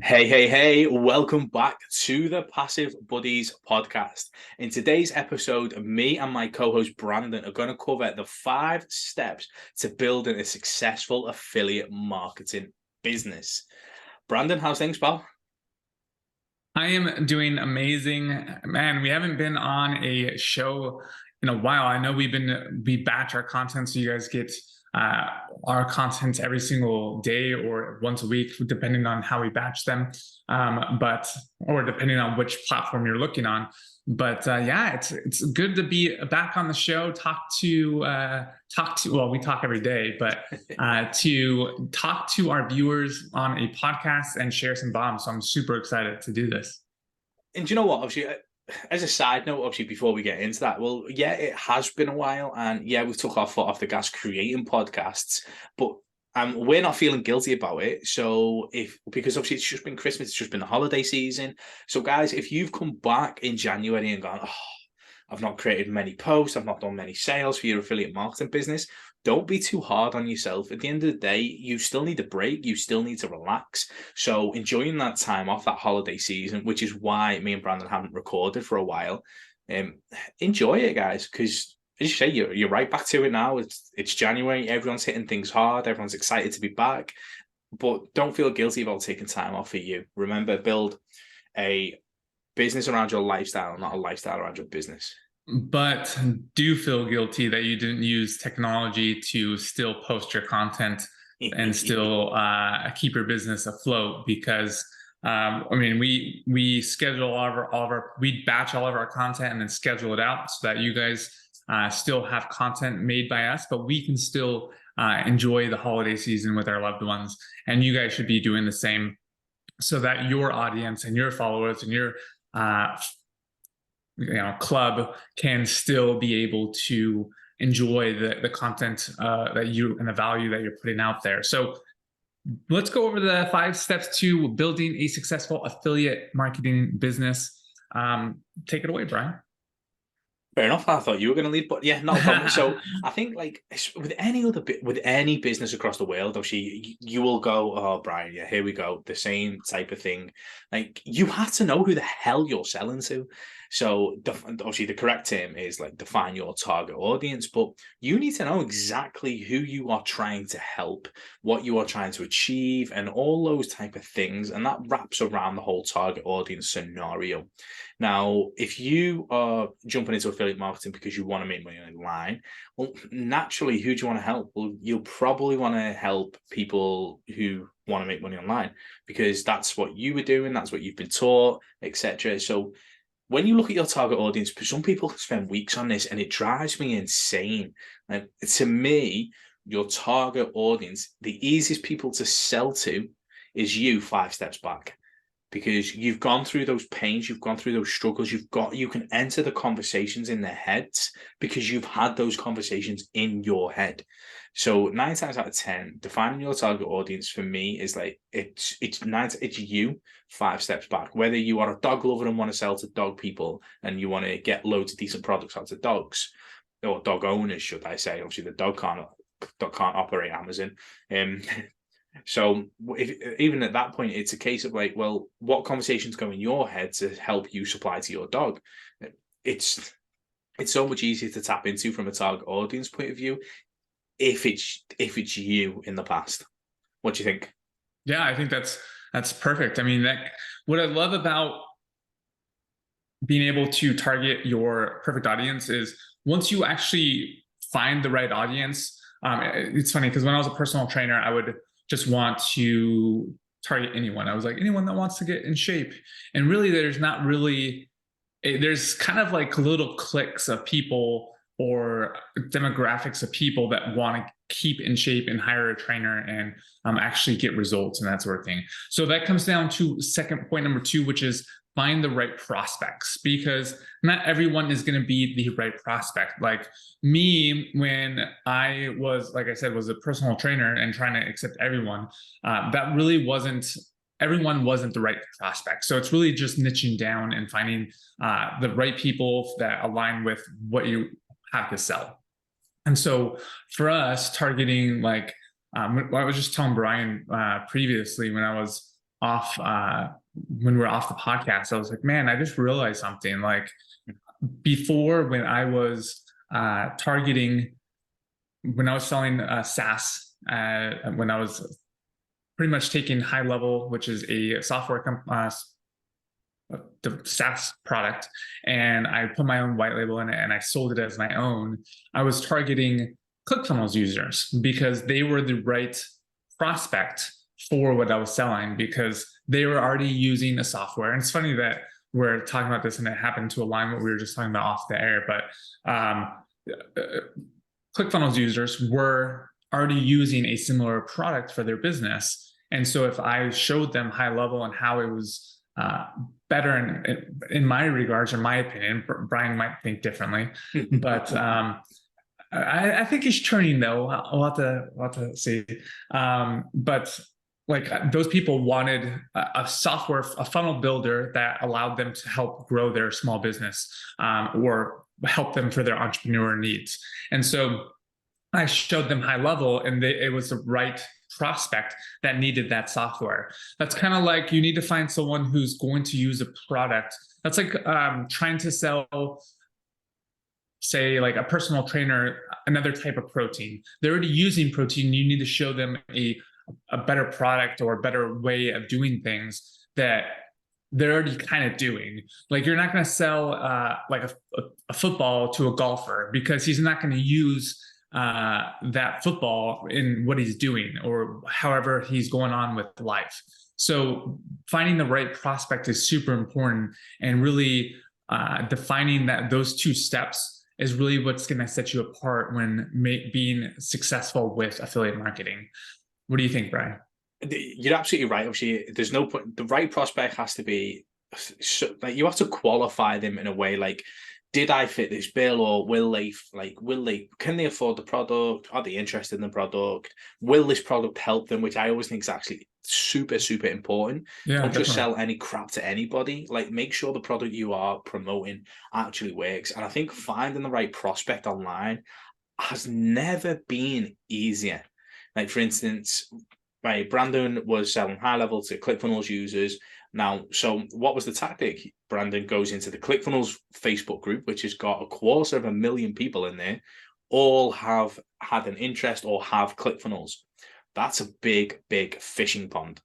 Hey, hey, hey, welcome back to the Passive Buddies podcast. In today's episode, me and my co host Brandon are going to cover the 5 steps to building a successful affiliate marketing business. Brandon, how's things, pal? I am doing amazing. Man, we haven't been on a show in a while. I know we batch our content, so you guys get uh, our content every single day or once a week, depending on how we batch them, or depending on which platform you're looking on. But yeah, it's good to be back on the show. Well, we talk every day, but to talk to our viewers on a podcast and share some bombs. So I'm super excited to do this. And do you know what? Obviously, as a side note, obviously, before we get into that, well, yeah, it has been a while, and yeah, we took our foot off the gas creating podcasts, but we're not feeling guilty about it. So because obviously it's just been Christmas, it's just been the holiday season. So guys, if you've come back in January and gone, oh, I've not created many posts, I've not done many sales for your affiliate marketing business, don't be too hard on yourself. At the end of the day, you still need a break, you still need to relax. So enjoying that time off, that holiday season, which is why me and Brandon haven't recorded for a while. Um, Enjoy it, guys, because as you say, you're right back to it now. It's January, everyone's hitting things hard, everyone's excited to be back. But don't feel guilty about taking time off for you. Remember, build a business around your lifestyle, not a lifestyle around your business. But do feel guilty that you didn't use technology to still post your content and still keep your business afloat, because I mean, we schedule we batch all of our content and then schedule it out so that you guys still have content made by us, but we can still enjoy the holiday season with our loved ones. And you guys should be doing the same so that your audience and your followers and your uh, club can still be able to enjoy the content that you and the value that you're putting out there. So let's go over the 5 steps to building a successful affiliate marketing business. Take it away, Brian. Fair enough. I thought you were going to lead, but yeah, not a problem. So I think, like with any business across the world, obviously you will go, oh, Brian, yeah, here we go, the same type of thing. Like you have to know who the hell you're selling to. So obviously the correct term is like define your target audience, but you need to know exactly who you are trying to help, what you are trying to achieve, and all those type of things, and that wraps around the whole target audience scenario. Now, if you are jumping into affiliate marketing because you want to make money online, well, naturally, who do you want to help? Well, you'll probably want to help people who want to make money online because that's what you were doing, that's what you've been taught, etc. So when you look at your target audience, some people spend weeks on this and it drives me insane. And to me, your target audience, the easiest people to sell to is you 5 steps back, because you've gone through those pains, you've gone through those struggles, you can enter the conversations in their heads because you've had those conversations in your head. So 9 times out of 10, defining your target audience for me is like it's you 5 steps back. Whether you are a dog lover and want to sell to dog people and you want to get loads of decent products out to dogs, or dog owners, should I say? Obviously, the dog can't operate Amazon. So even at that point, it's a case of like, well, what conversations go in your head to help you supply to your dog? It's so much easier to tap into from a target audience point of view if it's you in the past. What do you think? Yeah, I think that's perfect. I mean, what I love about being able to target your perfect audience is once you actually find the right audience. It's funny because when I was a personal trainer, I would just want to target anyone. I was like, anyone that wants to get in shape. And really, there's kind of like little cliques of people or demographics of people that want to keep in shape and hire a trainer and actually get results and that sort of thing. So that comes down to second point number 2, which is find the right prospects, because not everyone is going to be the right prospect. Like me, when I was, like I said, was a personal trainer and trying to accept everyone, that really wasn't everyone wasn't the right prospect. So it's really just niching down and finding the right people that align with what you have to sell. And so for us, targeting I was just telling Brian previously when I was off when we're off the podcast, I was like, man, I just realized something. Like before, when I was targeting, when I was selling SaaS, when I was pretty much taking High Level, which is a software the SaaS product, and I put my own white label in it and I sold it as my own. I was targeting ClickFunnels users because they were the right prospect for what I was selling, because they were already using a software. And it's funny that we're talking about this and it happened to align what we were just talking about off the air, but ClickFunnels users were already using a similar product for their business. And so if I showed them High Level and how it was better in my regards, in my opinion, Brian might think differently, but I think he's turning though. I'll have to see. But like those people wanted a software, a funnel builder that allowed them to help grow their small business or help them for their entrepreneur needs. And so I showed them High Level, and it was the right prospect that needed that software. That's kind of like you need to find someone who's going to use a product. That's like trying to sell, say, like a personal trainer, another type of protein. They're already using protein. You need to show them a better product or a better way of doing things that they're already kind of doing. Like you're not going to sell like a football to a golfer because he's not going to use that football in what he's doing or however he's going on with life. So finding the right prospect is super important, and really defining that those two steps is really what's going to set you apart when being successful with affiliate marketing. What do you think, Brian? You're absolutely right. Obviously, there's no point. The right prospect has to be like, you have to qualify them in a way like, did I fit this bill, or can they afford the product? Are they interested in the product? Will this product help them? Which I always think is actually super, super important. Yeah, don't definitely. just sell any crap to anybody. Like, make sure the product you are promoting actually works. And I think finding the right prospect online has never been easier. Like, for instance, right, Brandon was selling High Level to ClickFunnels users. Now, so what was the tactic? Brandon goes into the ClickFunnels Facebook group, which has got 250,000 people in there, all have had an interest or have ClickFunnels. That's a big, big fishing pond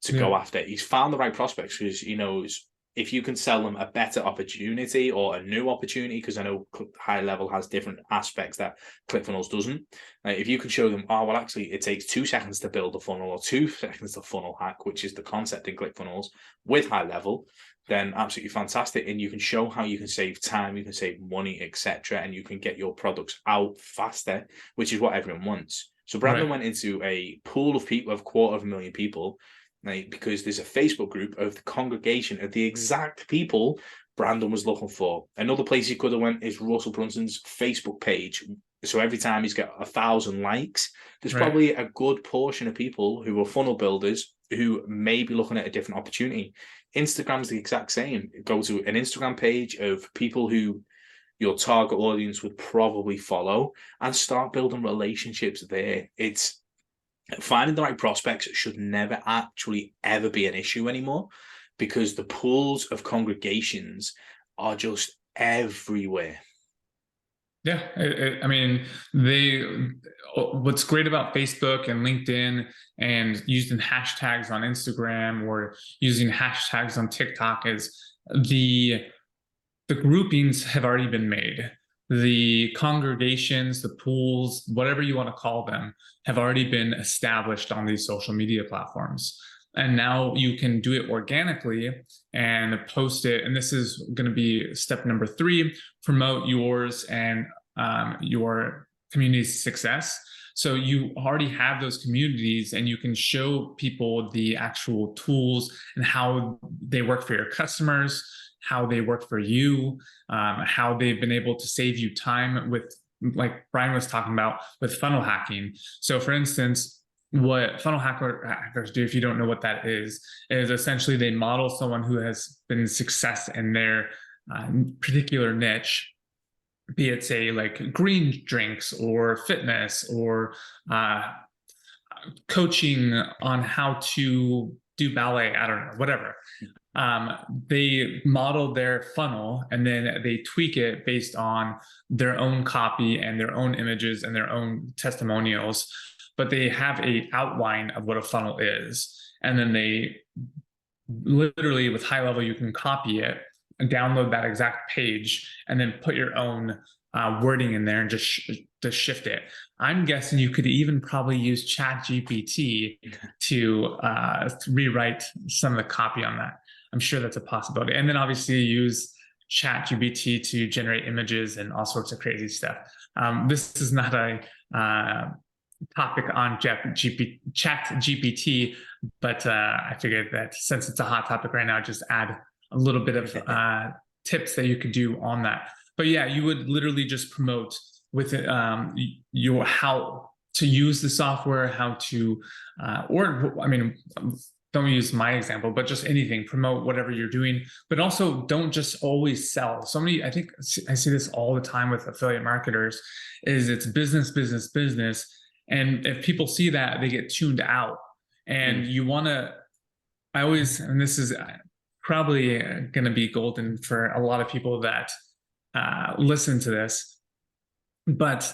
to go after. He's found the right prospects because he knows if you can sell them a better opportunity or a new opportunity, because I know High Level has different aspects that ClickFunnels doesn't. If you can show them, oh, well, actually, it takes 2 seconds to build a funnel or 2 seconds to funnel hack, which is the concept in ClickFunnels with High Level, then absolutely fantastic. And you can show how you can save time, you can save money, etc., and you can get your products out faster, which is what everyone wants. So Brandon went into a pool of people, of 250,000 people, because there's a Facebook group of the congregation of the exact people Brandon was looking for. Another place he could have went is Russell Brunson's Facebook page. So every time he's got 1,000 likes, there's probably a good portion of people who are funnel builders who may be looking at a different opportunity. Instagram's the exact same. Go to an Instagram page of people who your target audience would probably follow and start building relationships there. It's finding the right prospects should never actually ever be an issue anymore, because the pools of congregations are just everywhere. Yeah, I mean, what's great about Facebook and LinkedIn and using hashtags on Instagram or using hashtags on TikTok is the groupings have already been made. The congregations, the pools, whatever you want to call them, have already been established on these social media platforms. And now you can do it organically and post it. And this is going to be step number 3, promote yours and your community's success. So you already have those communities and you can show people the actual tools and how they work for your customers, how they work for you, how they've been able to save you time with, like Brian was talking about, with funnel hacking. So for instance, what funnel hackers do, if you don't know what that is essentially they model someone who has been success in their particular niche, be it say like green drinks or fitness or coaching on how to do ballet, I don't know, whatever. They model their funnel and then they tweak it based on their own copy and their own images and their own testimonials, but they have a outline of what a funnel is. And then they literally, with High Level, you can copy it and download that exact page and then put your own wording in there and just shift it. I'm guessing you could even probably use ChatGPT to rewrite some of the copy on that. I'm sure that's a possibility. And then obviously use ChatGPT to generate images and all sorts of crazy stuff. This is not a topic on ChatGPT, but I figured that since it's a hot topic right now, just add a little bit of tips that you could do on that. But yeah, you would literally just promote with it, your how to use the software, how to, or I mean, don't use my example, but just anything, promote whatever you're doing, but also don't just always sell. So many, I think I see this all the time with affiliate marketers, is it's business, business, business. And if people see that, they get tuned out. And you want to, I always, and this is probably going to be golden for a lot of people that listen to this, but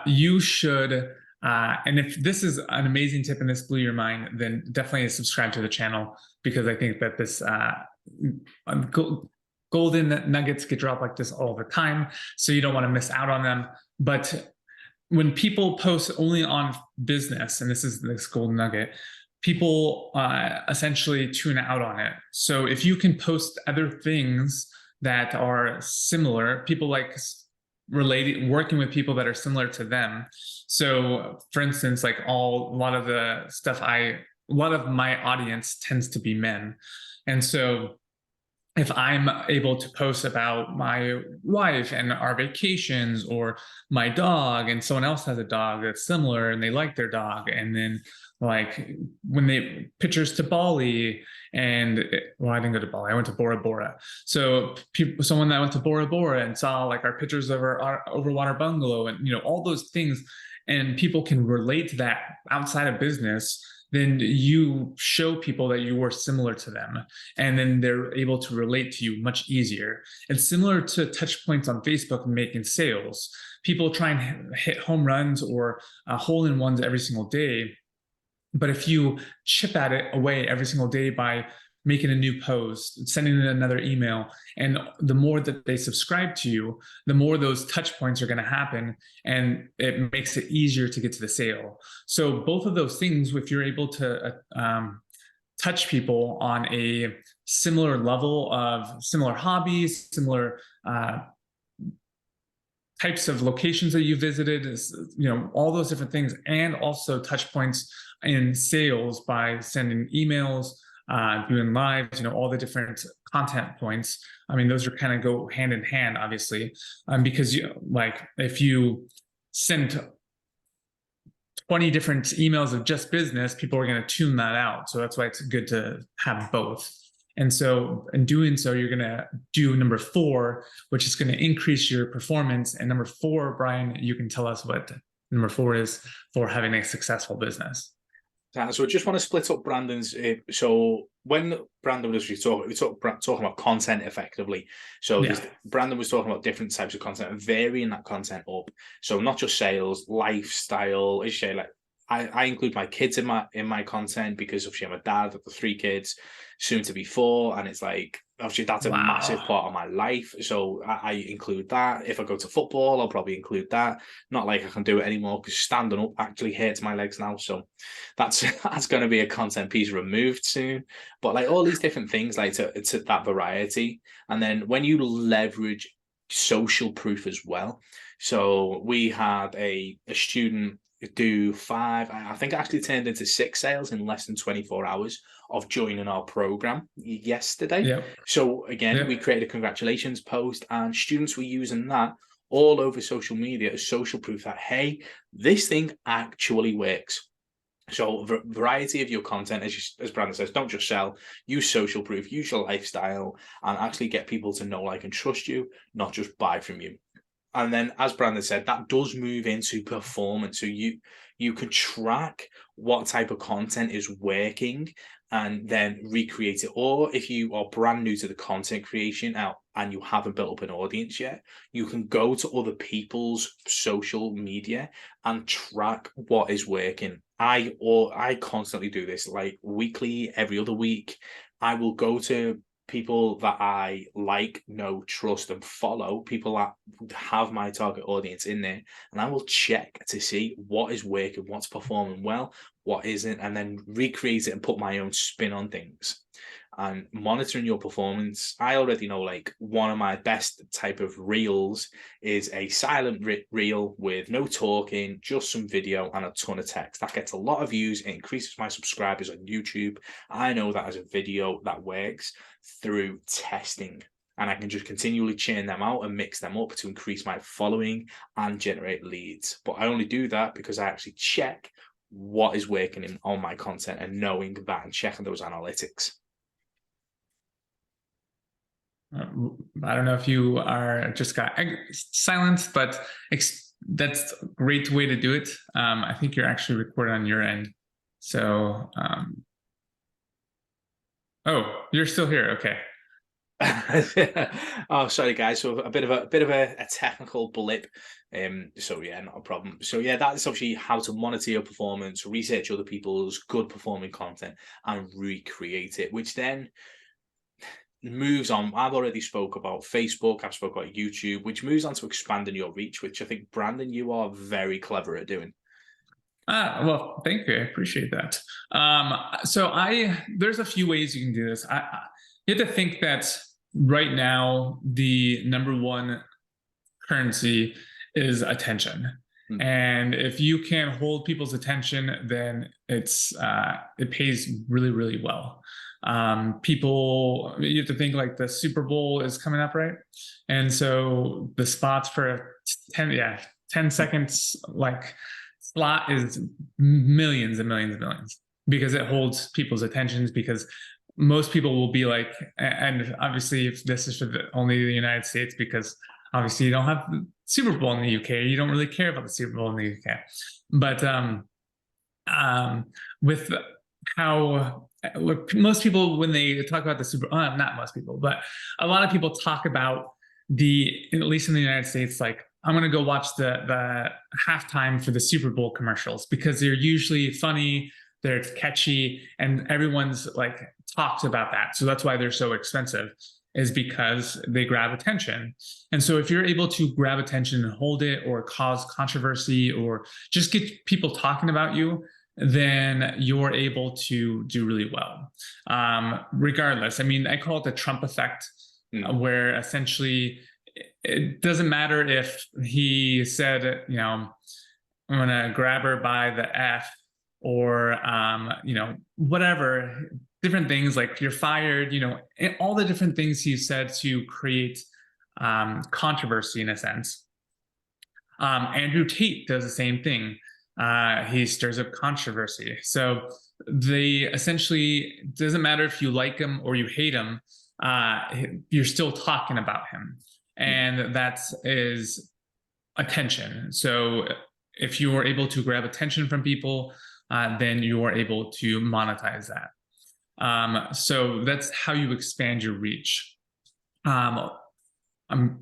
you should, and if this is an amazing tip and this blew your mind, then definitely subscribe to the channel, because I think that this golden nuggets get dropped like this all the time. So you don't want to miss out on them. But when people post only on business, and this is this golden nugget, people essentially tune out on it. So if you can post other things that are similar, people like working with people that are similar to them. So for instance, like a lot of my audience tends to be men. And so if I'm able to post about my wife and our vacations, or my dog, and someone else has a dog that's similar and they like their dog, and then like when they pictures to Bali, and I didn't go to Bali, I went to Bora Bora. So someone that went to Bora Bora and saw like our pictures of our overwater bungalow, and all those things, and people can relate to that outside of business, then you show people that you were similar to them, and then they're able to relate to you much easier. It's similar to touch points on Facebook and making sales. People try and hit home runs or hole-in-ones every single day. But if you chip at it away every single day by making a new post, sending in another email, and the more that they subscribe to you, the more those touch points are going to happen, and it makes it easier to get to the sale. So both of those things, if you're able to touch people on a similar level of similar hobbies, similar types of locations that you visited, all those different things, and also touch points in sales by sending emails, doing lives, all the different content points. I mean, those are kind of go hand in hand, obviously, because if you send 20 different emails of just business, people are going to tune that out. So that's why it's good to have both. And so in doing so, you're going to do number 4, which is going to increase your performance. And number 4, Brian, you can tell us what number 4 is for having a successful business. So I just want to split up Brandon's. So when Brandon was talking about content effectively. So Brandon was talking about different types of content and varying that content up. So not just sales, lifestyle. As you say, like I include my kids in my content, because obviously I'm a dad of the 3 kids, soon to be 4, and it's like obviously that's a massive part of my life. So I include that. If I go to football, I'll probably include that. Not like I can do it anymore because standing up actually hurts my legs now. So that's going to be a content piece removed soon. But like all these different things, like to that variety, and then when you leverage social proof as well. So we had a student do 5, I think it actually turned into 6 sales in less than 24 hours of joining our program yesterday. So again, we created a congratulations post, and students were using that all over social media as social proof that, hey, this thing actually works. So variety of your content, as Brandon says, don't just sell, use social proof, use your lifestyle, and actually get people to know, like, and trust you, not just buy from you. And then, as Brandon said, that does move into performance. So You can track what type of content is working and then recreate it. Or if you are brand new to the content creation out and you haven't built up an audience yet, you can go to other people's social media and track what is working. I constantly do this, like weekly, every other week. I will go to people that I like, know, trust, and follow, people that have my target audience in there, and I will check to see what is working, what's performing well, what isn't, and then recreate it and put my own spin on things. And monitoring your performance, I already know, like, one of my best type of reels is a silent reel with no talking, just some video and a ton of text. That gets a lot of views. It increases my subscribers on YouTube. I know that as a video that works through testing, and I can just continually churn them out and mix them up to increase my following and generate leads. But I only do that because I actually check what is working on my content, and knowing that and checking those analytics. I don't know if you are just got silent, but that's a great way to do it. I think you're actually recording on your end. So, oh, you're still here. Okay. Oh, sorry guys. So a bit of a technical blip. So yeah, not a problem. So yeah, that's obviously how to monitor your performance, research other people's good performing content, and recreate it, which then moves on. I've already spoke about Facebook, I've spoke about YouTube, which moves on to expanding your reach, which I think, Brandon, you are very clever at doing. Well, thank you. I appreciate that. So there's a few ways you can do this. You have to think that right now, the number one currency is attention. And if you can hold people's attention, then it pays really, really well. People, you have to think like the Super Bowl is coming up, right? And so the spots for 10 seconds, like slot is millions and millions and millions, because it holds people's attentions, because most people will be like, and obviously if this is for only the United States, because obviously you don't have the Super Bowl in the UK, you don't really care about the Super Bowl in the UK. But with how, look, most people, when they talk about the Super Bowl, not most people, but a lot of people talk about at least in the United States, like, I'm going to go watch the halftime for the Super Bowl commercials, because they're usually funny, they're catchy, and everyone's like talks about that. So that's why they're so expensive, is because they grab attention. And so if you're able to grab attention and hold it, or cause controversy, or just get people talking about you, then you're able to do really well. Regardless, I mean, I call it the Trump effect, where essentially it doesn't matter if he said, you know, I'm going to grab her by the F, or, you know, whatever, different things like you're fired, you know, all the different things he said to create controversy in a sense. Andrew Tate does the same thing. He stirs up controversy. So they essentially, doesn't matter if you like him or you hate him, you're still talking about him. And that is attention. So if you are able to grab attention from people, then you are able to monetize that. So that's how you expand your reach. I'm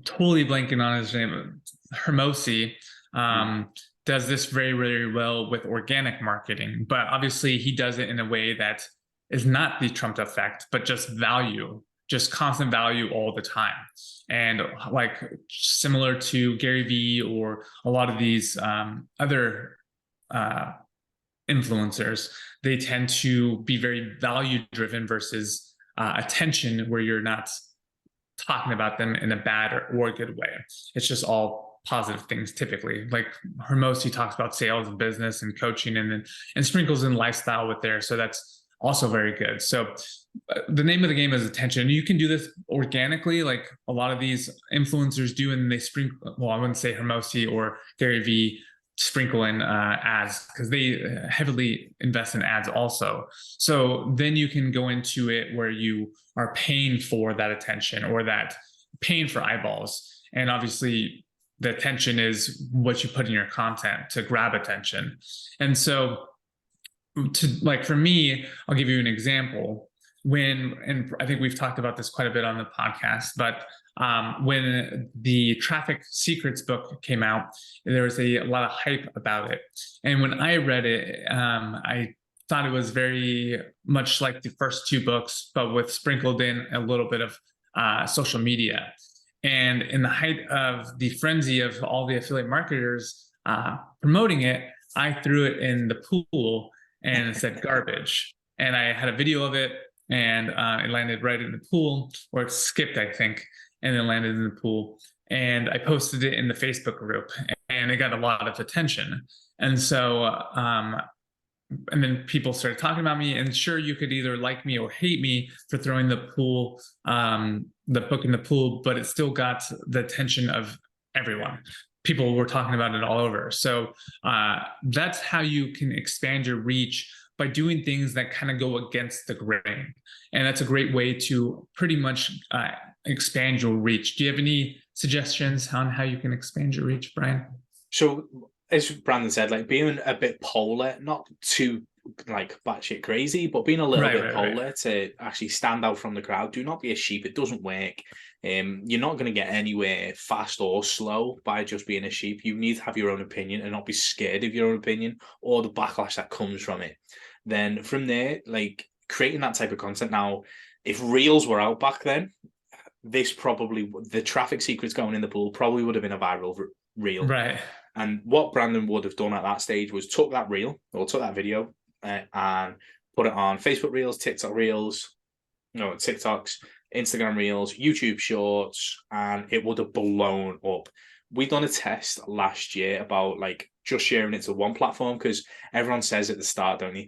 totally blanking on his name. Hormozi does this very, very well with organic marketing, but obviously he does it in a way that is not the Trump effect, but just value, just constant value all the time. And like similar to Gary Vee or a lot of these other influencers, they tend to be very value driven versus attention, where you're not talking about them in a bad or good way. It's just all positive things typically. Like Hormozi talks about sales and business and coaching, and sprinkles in lifestyle with there. So that's also very good. So the name of the game is attention. You can do this organically, like a lot of these influencers do, and they sprinkle, well, I wouldn't say Hormozi or Gary Vee sprinkle in ads, because they heavily invest in ads also. So then you can go into it where you are paying for that attention, or that paying for eyeballs. And obviously the attention is what you put in your content to grab attention. And so like for me, I'll give you an example. And I think we've talked about this quite a bit on the podcast, but when the Traffic Secrets book came out, there was a lot of hype about it. And when I read it, I thought it was very much like the first two books, but with sprinkled in a little bit of social media. And in the height of the frenzy of all the affiliate marketers promoting it, I threw it in the pool and it said garbage. And I had a video of it, and it landed right in the pool, or it skipped, I think, and then landed in the pool. And I posted it in the Facebook group, and it got a lot of attention. And so, and then people started talking about me, and sure, you could either like me or hate me for throwing the book in the pool, but it still got the attention of everyone. People were talking about it all over. So that's how you can expand your reach, by doing things that kind of go against the grain. And that's a great way to pretty much expand your reach. Do you have any suggestions on how you can expand your reach, Brian? So as Brandon said, like being a bit polar, not too like batshit crazy, but being a little bit polar to actually stand out from the crowd. Do not be a sheep. It doesn't work. You're not going to get anywhere fast or slow by just being a sheep. You need to have your own opinion and not be scared of your own opinion or the backlash that comes from it. Then from there, like creating that type of content. Now, if Reels were out back then, this probably, the Traffic Secrets going in the pool probably would have been a viral reel. Right. And what Brandon would have done at that stage was took that reel or took that video and put it on Facebook Reels, TikTok Reels, TikToks, Instagram Reels, YouTube Shorts, and it would have blown up. We done a test last year about like just sharing it to one platform, because everyone says at the start, don't you,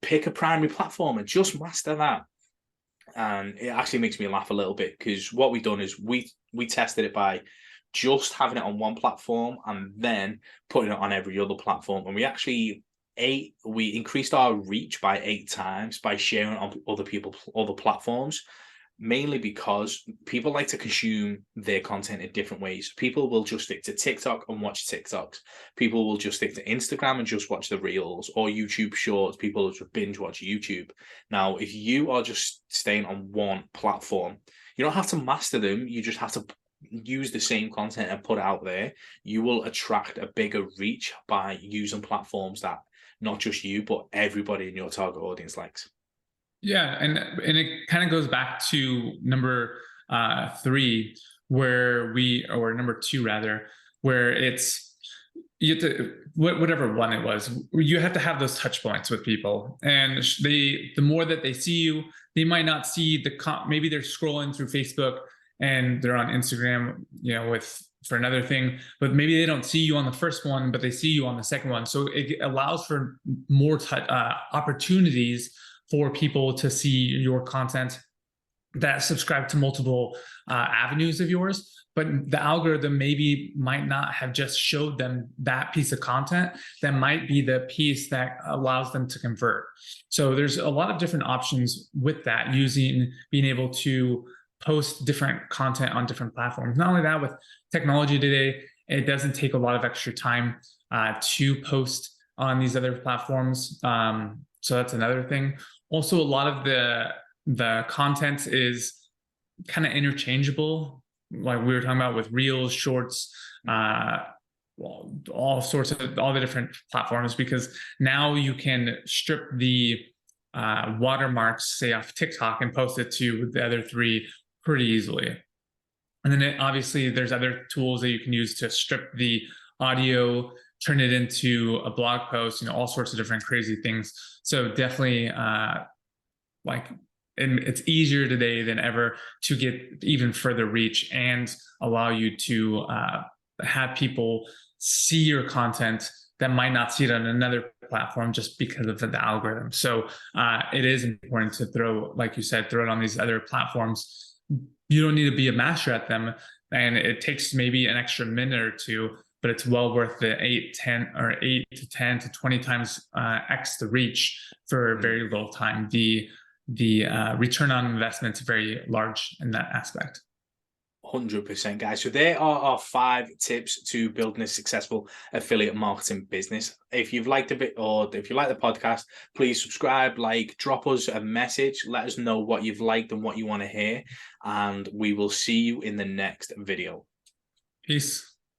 pick a primary platform and just master that. And it actually makes me laugh a little bit, because what we've done is we tested it by just having it on one platform and then putting it on every other platform. And we increased our reach by 8 times by sharing on other platforms, mainly because people like to consume their content in different ways. People will just stick to TikTok and watch TikToks. People will just stick to Instagram and just watch the Reels, or YouTube Shorts. People will just binge watch YouTube. Now, if you are just staying on one platform, you don't have to master them. You just have to use the same content and put it out there. You will attract a bigger reach by using platforms that not just you, but everybody in your target audience likes. Yeah, and it kind of goes back to number 3, or number 2 rather, where it's, you have to, whatever one it was, you have to have those touch points with people. And the more that they see you, they might not see maybe they're scrolling through Facebook and they're on Instagram, for another thing, but maybe they don't see you on the first one, but they see you on the second one. So it allows for more opportunities for people to see your content that subscribe to multiple avenues of yours. But the algorithm might not have just showed them that piece of content. That might be the piece that allows them to convert. So there's a lot of different options with that, being able to post different content on different platforms. Not only that, with technology today, it doesn't take a lot of extra time to post on these other platforms. So that's another thing. Also, a lot of the content is kind of interchangeable, like we were talking about with Reels, Shorts, all the different platforms, because now you can strip the watermarks, say off TikTok, and post it to the other 3 pretty easily. And then obviously there's other tools that you can use to strip the audio, turn it into a blog post, all sorts of different crazy things. So definitely it's easier today than ever to get even further reach and allow you to have people see your content that might not see it on another platform just because of the algorithm. So it is important to throw it on these other platforms. You don't need to be a master at them, and it takes maybe an extra minute or 2, but it's well worth the 8 to 10 to 20 times X the reach for very little time. The return on investment is very large in that aspect. 100%, guys. So there are our 5 tips to building a successful affiliate marketing business. If you've liked a bit, or if you like the podcast, please subscribe, like, drop us a message. Let us know what you've liked and what you want to hear. And we will see you in the next video. Peace.